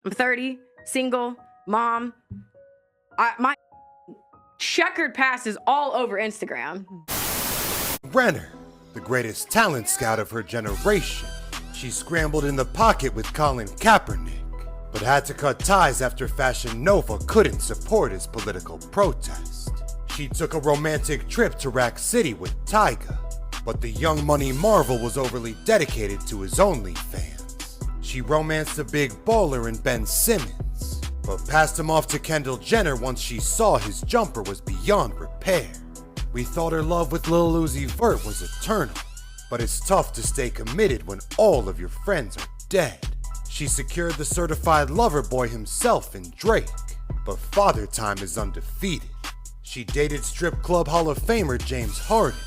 I'm 30, single, mom. My checkered past is all over Instagram. Renner, the greatest talent scout of her generation. She scrambled in the pocket with Colin Kaepernick, but had to cut ties after Fashion Nova couldn't support his political protest. She took a romantic trip to Rack City with Tyga, but the Young Money Marvel was overly dedicated to his OnlyFans. She romanced a big baller in Ben Simmons, but passed him off to Kendall Jenner once she saw his jumper was beyond repair. We thought her love with Lil Uzi Vert was eternal, but it's tough to stay committed when all of your friends are dead. She secured the certified lover boy himself in Drake, but Father Time is undefeated. She dated strip club Hall of Famer James Harden.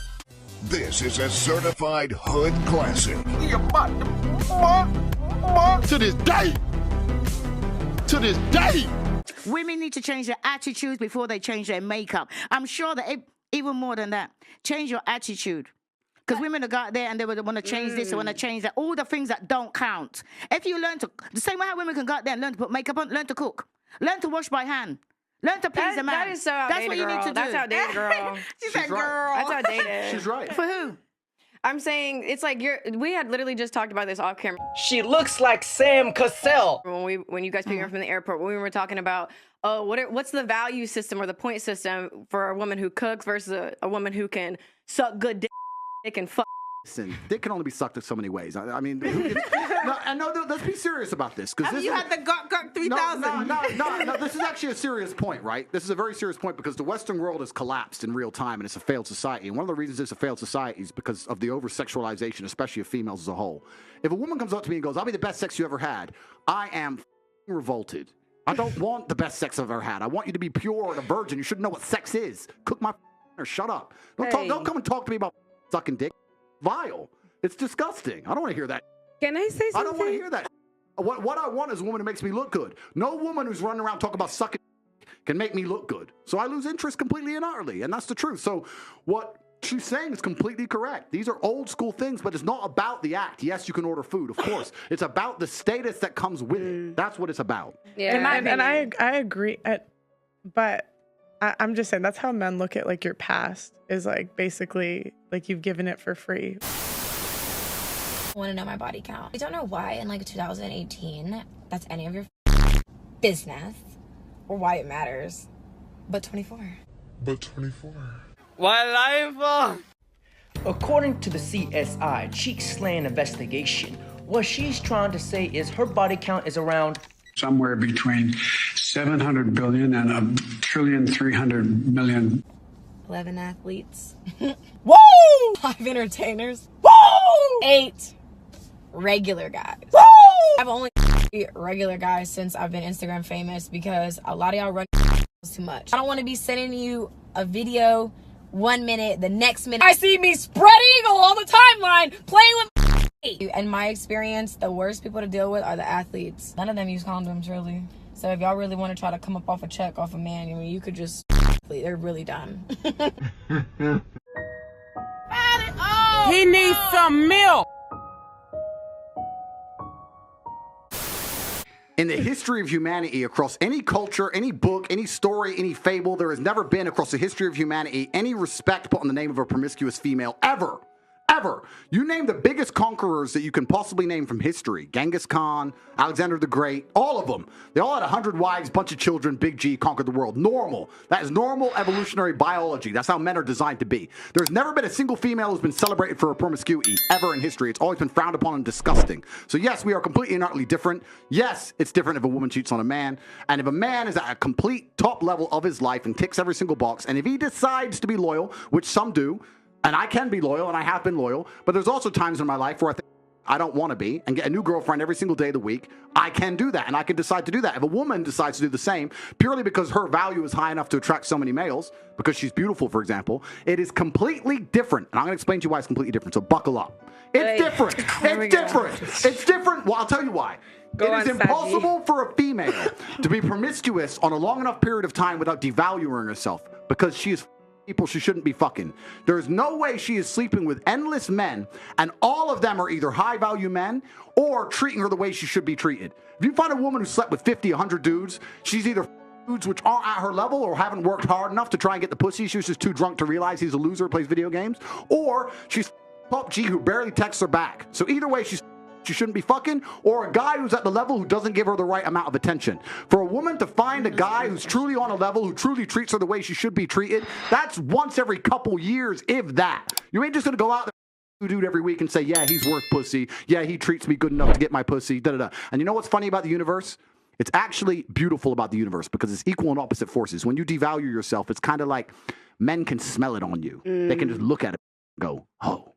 This is a certified hood classic. To this day. To this day. Women need to change their attitudes before they change their makeup. I'm sure that even more than that, change your attitude. Because women will go out there and they would want to change this, they want to change that. All the things that don't count. If you learn to, the same way how women can go out there and learn to put makeup on, learn to cook, learn to wash by hand, learn to please a man. That is so outdated, That's what you need to do. That's outdated, girl. She said, girl. That's outdated. She's right. For who? I'm saying it's like we had literally just talked about this off camera. She looks like Sam Cassell. When you guys picked her up from the airport, when we were talking about, what's the value system or the point system for a woman who cooks versus a woman who can suck good dick and fuck. Listen, dick can only be sucked in so many ways. I mean, let's be serious about this. Because you had the Gok 3000. No, this is actually a serious point, right? This is a very serious point because the Western world has collapsed in real time and it's a failed society. And one of the reasons it's a failed society is because of the over-sexualization, especially of females as a whole. If a woman comes up to me and goes, I'll be the best sex you ever had, I am revolted. I don't want the best sex I've ever had. I want you to be pure and a virgin. You should know what sex is. Cook my or shut up. Don't come and talk to me about sucking dick. Vile. It's disgusting. I don't want to hear that. Can I say something? I don't want to hear that. What I want is a woman who makes me look good. No woman who's running around talking about sucking can make me look good. So I lose interest completely and utterly, and that's the truth. So what she's saying is completely correct. These are old school things, but it's not about the act. Yes, you can order food, of course. It's about the status that comes with it. That's what it's about. Yeah, and I agree. But I'm just saying that's how men look at like your past is like basically like you've given it for free. I want to know my body count. I don't know why in like 2018 that's any of your business or why it matters. But 24. Why life? According to the CSI cheek slaying investigation, what she's trying to say is her body count is around somewhere between 700 billion and 1,300 billion. 11 athletes. Woo! 5 entertainers. Woo! 8 regular guys. Woo! I've only regular guys since I've been Instagram famous because a lot of y'all run too much. I don't want to be sending you a video 1 minute, the next minute I see me spread eagle on the timeline playing with. In my experience, the worst people to deal with are the athletes. None of them use condoms, really. So if y'all really want to try to come up off a check off a man, I mean, you could just... They're really dumb. He needs some milk. In the history of humanity, across any culture, any book, any story, any fable, there has never been across the history of humanity any respect put on the name of a promiscuous female, ever. Ever. You name the biggest conquerors that you can possibly name from history. Genghis Khan, Alexander the Great, all of them. They all had 100 wives, bunch of children, Big G, conquered the world. Normal. That is normal evolutionary biology. That's how men are designed to be. There's never been a single female who's been celebrated for her promiscuity, ever in history. It's always been frowned upon and disgusting. So yes, we are completely and utterly different. Yes, it's different if a woman cheats on a man. And if a man is at a complete top level of his life and ticks every single box, and if he decides to be loyal, which some do, and I can be loyal, and I have been loyal, but there's also times in my life where I don't want to be and get a new girlfriend every single day of the week. I can do that, and I can decide to do that. If a woman decides to do the same, purely because her value is high enough to attract so many males, because she's beautiful, for example, it is completely different. And I'm going to explain to you why it's completely different, so buckle up. It's different. It's different. It's different. Well, I'll tell you why. It is impossible for a female to be promiscuous on a long enough period of time without devaluing herself, because she is people she shouldn't be fucking. There's no way she is sleeping with endless men, and all of them are either high-value men or treating her the way she should be treated. If you find a woman who slept with 50, 100 dudes, she's either dudes which aren't at her level or haven't worked hard enough to try and get the pussy. She was just too drunk to realize he's a loser who plays video games. Or she's PUBG who barely texts her back. So either way, she shouldn't be fucking, or a guy who's at the level who doesn't give her the right amount of attention. For a woman to find a guy who's truly on a level, who truly treats her the way she should be treated, that's once every couple years, if that. You ain't just gonna go out there dude every week and say, yeah, he's worth pussy. Yeah, he treats me good enough to get my pussy. Da da da. And you know what's funny about the universe? It's actually beautiful about the universe because it's equal and opposite forces. When you devalue yourself, it's kind of like men can smell it on you. They can just look at it and go, oh.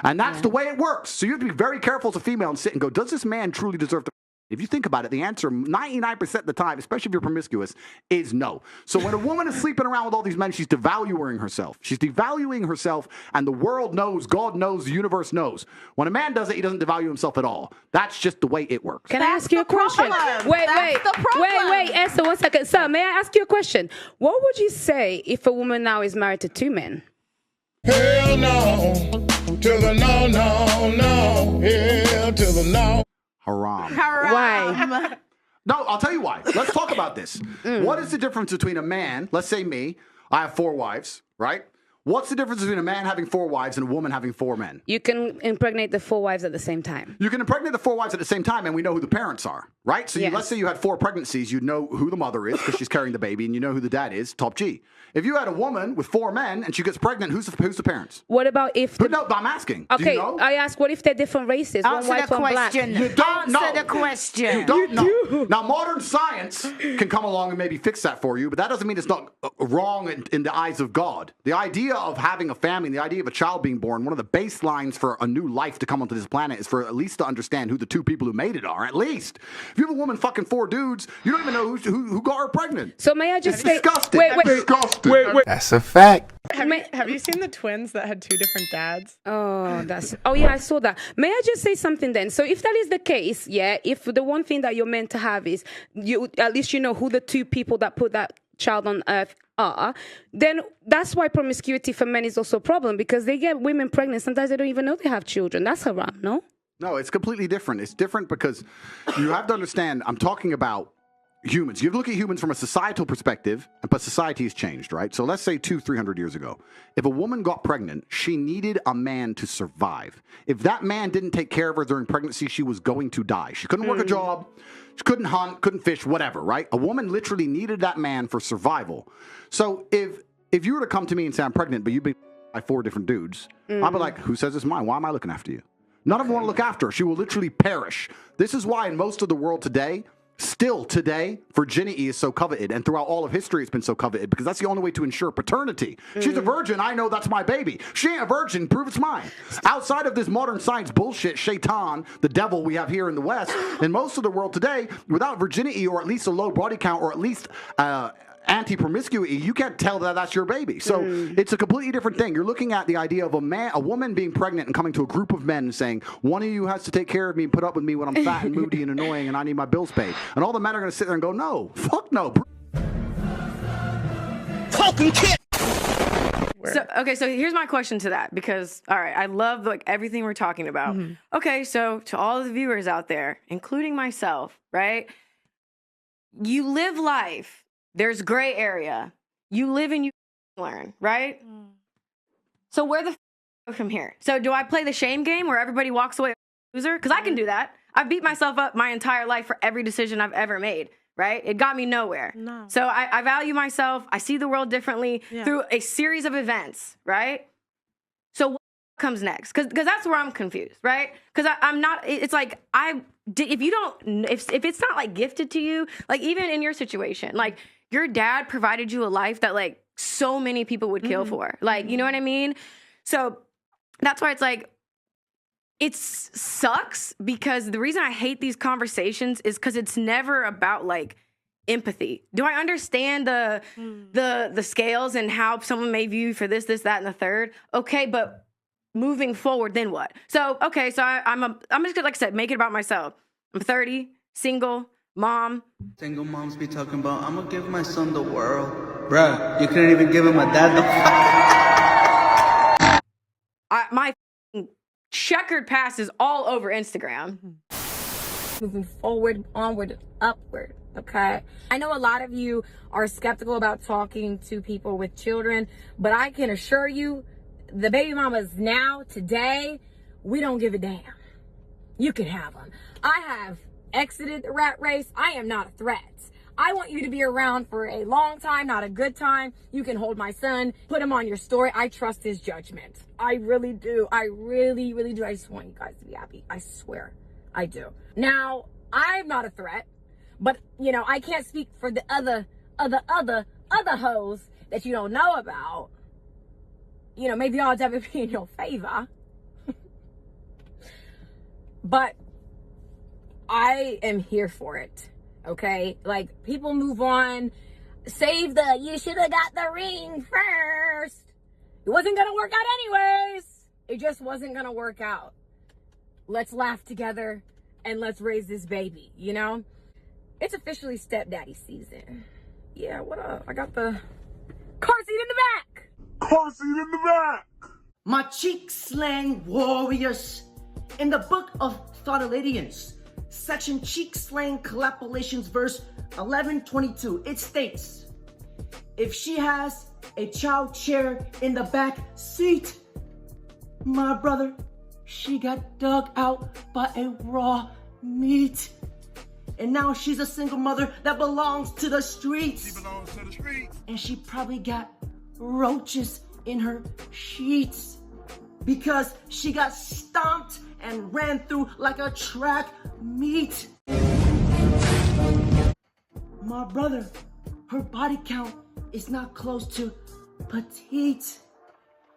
And that's the way it works. So you have to be very careful as a female and sit and go, does this man truly deserve to? If you think about it, the answer 99% of the time, especially if you're promiscuous, is no. So when a woman is sleeping around with all these men, she's devaluing herself. She's devaluing herself, and the world knows, God knows, the universe knows. When a man does it, he doesn't devalue himself at all. That's just the way it works. Can I ask you a question? Wait, Esther, 1 second. Sir, may I ask you a question? What would you say if a woman now is married to 2 men? Hell no, to the no, no, no, hell to the no. Haram. Why? No, I'll tell you why. Let's talk about this. What is the difference between a man, let's say me, I have 4 wives, right? What's the difference between a man having 4 wives and a woman having 4 men? You can impregnate the 4 wives at the same time. You can impregnate the 4 wives at the same time, and we know who the parents are, right? So Yes. let's say you had 4 pregnancies, you know who the mother is because she's carrying the baby, and you know who the dad is, top G. If you had a woman with 4 men and she gets pregnant, who's the parents? What about if... No, I'm asking. Do Okay, you know? I ask, what if they're different races? One Answer white, the one black. question. You don't know. Answer the question. You don't know. Now, modern science can come along and maybe fix that for you, but that doesn't mean it's not wrong in the eyes of God. The idea of having a family, the idea of a child being born, one of the baselines for a new life to come onto this planet is for at least to understand who the 2 people who made it are, at least. If you have a woman fucking 4 dudes, you don't even know who got her pregnant. So may I just say... Disgusting. Wait. Disgusting. That's a fact. Have you seen the twins that had 2 different dads? Oh, yeah, I saw that. May I just say something then? So if that is the case, yeah, if the one thing that you're meant to have is you, at least you know who the 2 people that put that child on earth are, then that's why promiscuity for men is also a problem, because they get women pregnant. Sometimes they don't even know they have children. That's haram, no? No, it's completely different. It's different because you have to understand, I'm talking about humans. You look at humans from a societal perspective, but society has changed, right? So let's say 200-300 years ago, if a woman got pregnant, she needed a man to survive. If that man didn't take care of her during pregnancy, she was going to die. She couldn't work a job, she couldn't hunt, couldn't fish, whatever, right? A woman literally needed that man for survival. So if you were to come to me and say, I'm pregnant, but you've been by 4 different dudes, I'd be like, who says it's mine? Why am I looking after you? None of them want to look after her. She will literally perish. This is why in most of the world today, still today, virginity is so coveted, and throughout all of history it's been so coveted, because that's the only way to ensure paternity. She's a virgin, I know that's my baby. She ain't a virgin, prove it's mine. Outside of this modern science bullshit, Shaitan, the devil we have here in the West, in most of the world today, without virginity or at least a low body count or at least anti-promiscuity, you can't tell that that's your baby. So it's a completely different thing. You're looking at the idea of a woman being pregnant and coming to a group of men and saying, one of you has to take care of me and put up with me when I'm fat and moody and annoying and I need my bills paid. And all the men are going to sit there and go, no, fuck no. Fucking kid. So here's my question to that, because all right, I love like everything we're talking about. Okay, so to all of the viewers out there, including myself, right? You live life. There's gray area. You live and you learn, right? So where the from here? So do I play the shame game where everybody walks away a loser? Because I can do that. I've beat myself up my entire life for every decision I've ever made, right? It got me nowhere. No. So I value myself. I see the world differently through a series of events, right? So what comes next? Because that's where I'm confused, right? Because I'm not, it's like if you don't, if it's not like gifted to you, like even in your situation, like your dad provided you a life that like so many people would kill for, like, you know what I mean? So that's why it's like, it sucks, because the reason I hate these conversations is because it's never about like empathy. Do I understand the scales and how someone may view you for this, that, and the third? Okay, but moving forward, then what? So okay, so I'm just gonna, like I said, make it about myself. I'm 30, single, Mom. Single moms be talking about, I'm gonna give my son the world. Bruh, you couldn't even give him a dad the My checkered past is all over Instagram. Moving forward, onward, upward, okay? I know a lot of you are skeptical about talking to people with children, but I can assure you, the baby mamas now, today, we don't give a damn. You can have them. I have exited the rat race. I am not a threat. I want you to be around for a long time, not a good time. You can hold my son, put him on your story. I trust his judgment. I really do. I really, really do. I just want you guys to be happy. I swear I do. Now, I'm not a threat, but you know, I can't speak for the other hoes that you don't know about. You know, maybe odds ever be in your favor. But I am here for it. Okay, like, people move on. Save the, you should have got the ring first. It wasn't gonna work out anyways. It just wasn't gonna work out. Let's laugh together and let's raise this baby, you know? It's officially stepdaddy season. Yeah, what up? I got the car seat in the back. Car seat in the back. My cheek slang warriors. In the book of Thotalidians, section cheek slang collaborations, verse 11:22, it states, if she has a child chair in the back seat, my brother, she got dug out by a raw meat. And now she's a single mother that belongs to the streets. She belongs to the streets. And she probably got roaches in her sheets because she got stomped and ran through like a track meet. My brother, her body count is not close to petite.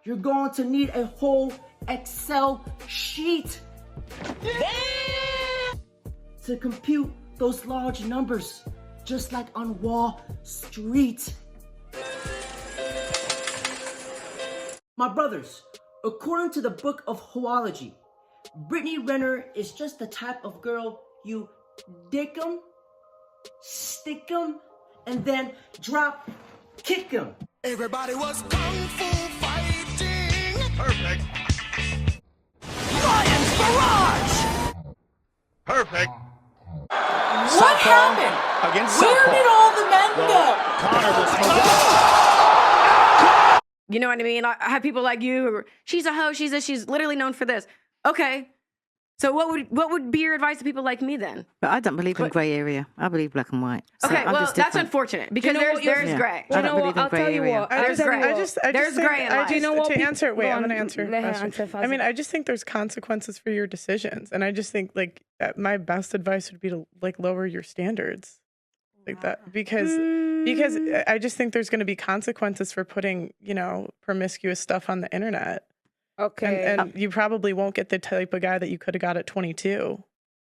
You're going to need a whole Excel sheet to compute those large numbers, just like on Wall Street. My brothers, according to the book of Hoology, Brittany Renner is just the type of girl you dick 'em, stick 'em, and then drop kick 'em. Everybody was kung fu fighting. Perfect. Lions Barrage! Perfect. What happened? Against Where did all the men go? Connor was smoking. You know what I mean? I have people like you who are, she's a hoe, she's literally known for this. Okay. So what would be your advice to people like me then? But I don't believe in grey area. I believe black and white. So Okay, I'm well, just that's different. unfortunate because You know what, there's yeah. gray. I don't believe in I'll grey tell you area. what. There's gray. There's gray in life. Do you know what to people- answer? Wait, Go I'm on, gonna answer. let her question. answer, I mean, Fazil. I just think there's consequences for your decisions, and I just think like my best advice would be to like lower your standards, like that, because I just think there's going to be consequences for putting promiscuous stuff on the internet. Okay. And you probably won't get the type of guy that you could have got at 22.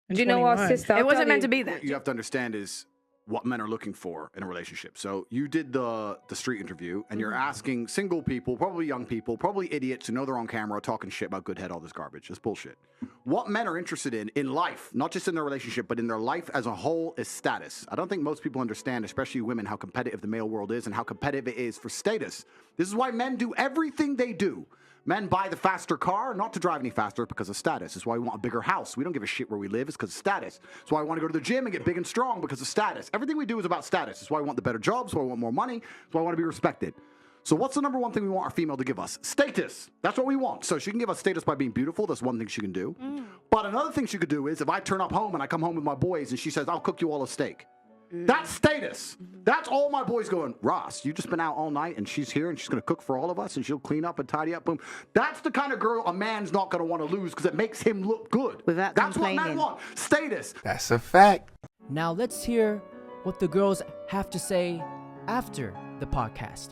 Do you know what, 21. sister? It wasn't meant to be then. What you have to understand is what men are looking for in a relationship. So you did the street interview, and you're asking single people, probably young people, probably idiots who know they're on camera talking shit about good head, all this garbage. It's bullshit. What men are interested in life, not just in their relationship, but in their life as a whole, is status. I don't think most people understand, especially women, how competitive the male world is and how competitive it is for status. This is why men do everything they do. Men buy the faster car, not to drive any faster, because of status. It's why we want a bigger house. We don't give a shit where we live. It's because of status. It's why I want to go to the gym and get big and strong, because of status. Everything we do is about status. It's why I want the better job. It's why I want more money. It's why I want to be respected. So what's the number one thing we want our female to give us? Status. That's what we want. So she can give us status by being beautiful. That's one thing she can do. But another thing she could do is if I turn up home and I come home with my boys and she says, I'll cook you all a steak. That's status. That's all my boys going, Ross, you just been out all night and she's here and she's going to cook for all of us and she'll clean up and tidy up. Boom. That's the kind of girl a man's not going to want to lose because it makes him look good. Without That's what men complaining. want. Status. That's a fact. Now let's hear what the girls have to say after the podcast.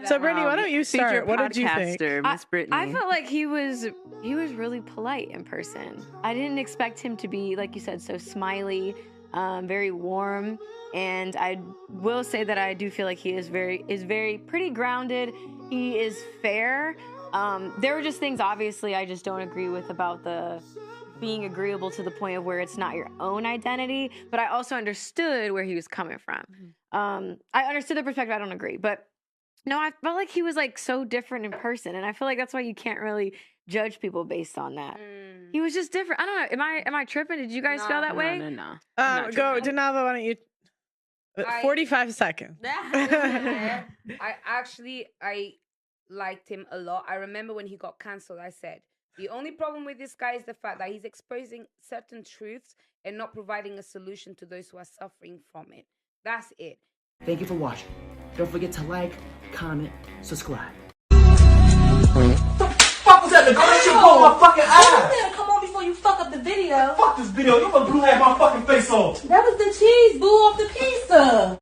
So, Brittany, why don't you start? What did you think? Miss Brittany. I felt like he was really polite in person. I didn't expect him to be, like you said, so smiley, very warm, and I will say that I do feel like he is very pretty grounded. He is fair. There were just things obviously I just don't agree with about the being agreeable to the point of where it's not your own identity, but I also understood where he was coming from. I understood the perspective. I don't agree, but no, I felt like he was like so different in person, and I feel like that's why you can't really judge people based on that. He was just different. I don't know. Am I tripping? Did you guys feel that way? No. Go, Denava. Why don't you? 45 seconds. I liked him a lot. I remember when he got cancelled, I said, the only problem with this guy is the fact that he's exposing certain truths and not providing a solution to those who are suffering from it. That's it. Thank you for watching. Don't forget to like, comment, subscribe. Fuck was that? The girl shit on my fucking eye. You better come on before you fuck up the video. Fuck this video. You mother blew half my fucking face off. That was the cheese, boo, off the pizza.